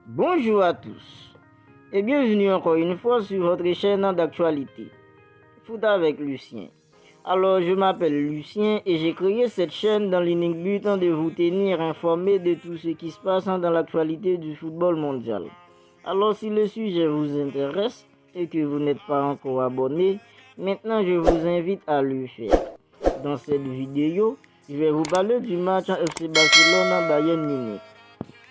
Bonjour à tous et bienvenue encore une fois sur votre chaîne d'actualité Foot avec Lucien. Alors je m'appelle Lucien et j'ai créé cette chaîne dans l'unique but de vous tenir informé de tout ce qui se passe dans l'actualité du football mondial. Alors si le sujet vous intéresse et que vous n'êtes pas encore abonné, maintenant je vous invite à le faire. Dans cette vidéo, je vais vous parler du match FC Barcelone-Bayern Munich.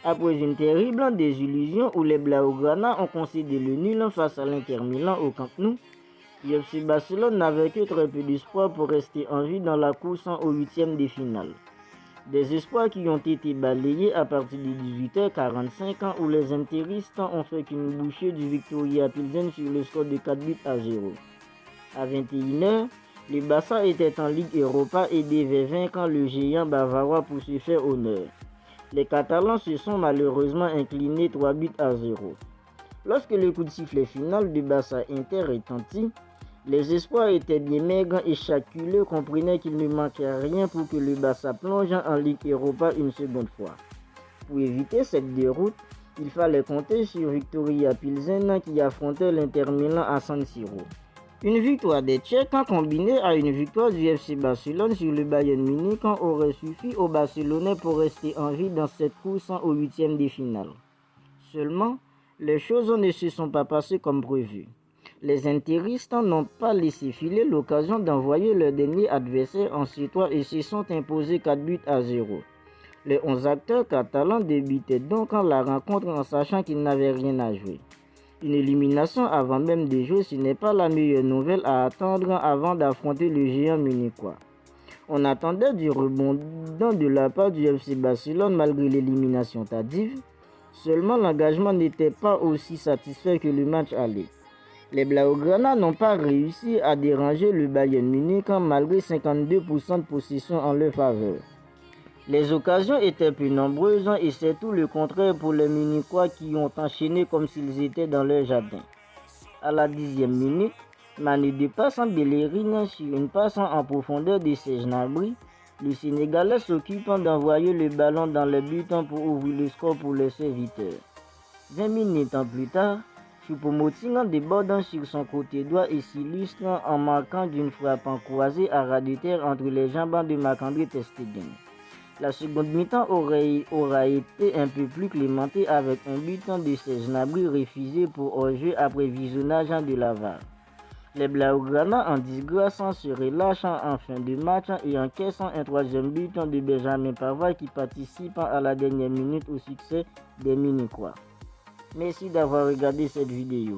Après une terrible désillusion où les Blaugrana ont concédé le nul face à l'Inter Milan au Camp Nou, FC Barcelone n'avait que très peu d'espoir pour rester en vie dans la course au huitième de finale. Des espoirs qui ont été balayés à partir de 18h45 où les interistes ont fait qu'une bouchée du Victoria Pilsen sur le score de 4-0. À 21h, le Barça était en Ligue Europa et devait vaincre le géant bavarois pour se faire honneur. Les Catalans se sont malheureusement inclinés 3-0. Lorsque le coup de sifflet final du Barça Inter retentit, les espoirs étaient bien maigres et chacun comprenait qu'il ne manquait rien pour que le Barça plonge en Ligue Europa une seconde fois. Pour éviter cette déroute, il fallait compter sur Victoria Pilsen qui affrontait l'Inter Milan à San Siro. Une victoire des Tchèques combinée à une victoire du FC Barcelone sur le Bayern Munich aurait suffi aux Barcelonais pour rester en vie dans cette course au huitième de finale. Seulement, les choses ne se sont pas passées comme prévu. Les interistes n'ont pas laissé filer l'occasion d'envoyer leur dernier adversaire en surtoit et se sont imposés 4-0. Les 11 acteurs catalans débutaient donc la rencontre en sachant qu'ils n'avaient rien à jouer. Une élimination avant même de jouer, ce n'est pas la meilleure nouvelle à attendre avant d'affronter le géant munichois. On attendait du rebondant de la part du FC Barcelone malgré l'élimination tardive. Seulement l'engagement n'était pas aussi satisfait que le match allait. Les Blaugrana n'ont pas réussi à déranger le Bayern Munich malgré 52% de possession en leur faveur. Les occasions étaient peu nombreuses et c'est tout le contraire pour les Munichois qui ont enchaîné comme s'ils étaient dans leur jardin. À la 10e minute, Manu dépasse en Bellerin sur une passe en profondeur de Serge Gnabry. Le Sénégalais s'occupe d'envoyer le ballon dans le but pour ouvrir le score pour les serviteurs. 20 minutes plus tard, Choupo-Moting déborde sur son côté droit et s'illustre en marquant d'une frappe en croisée à ras de terre entre les jambes de Marc-André ter Stegen. La seconde mi-temps aura été un peu plus clémentée avec un but de Serge Gnabry refusé pour hors-jeu après visionnage de la VAR. Les Blaugrana en disgrâce se relâchent en fin de match et encaissent un troisième but de Benjamin Pavard qui participe à la dernière minute au succès des Munichois. Merci d'avoir regardé cette vidéo.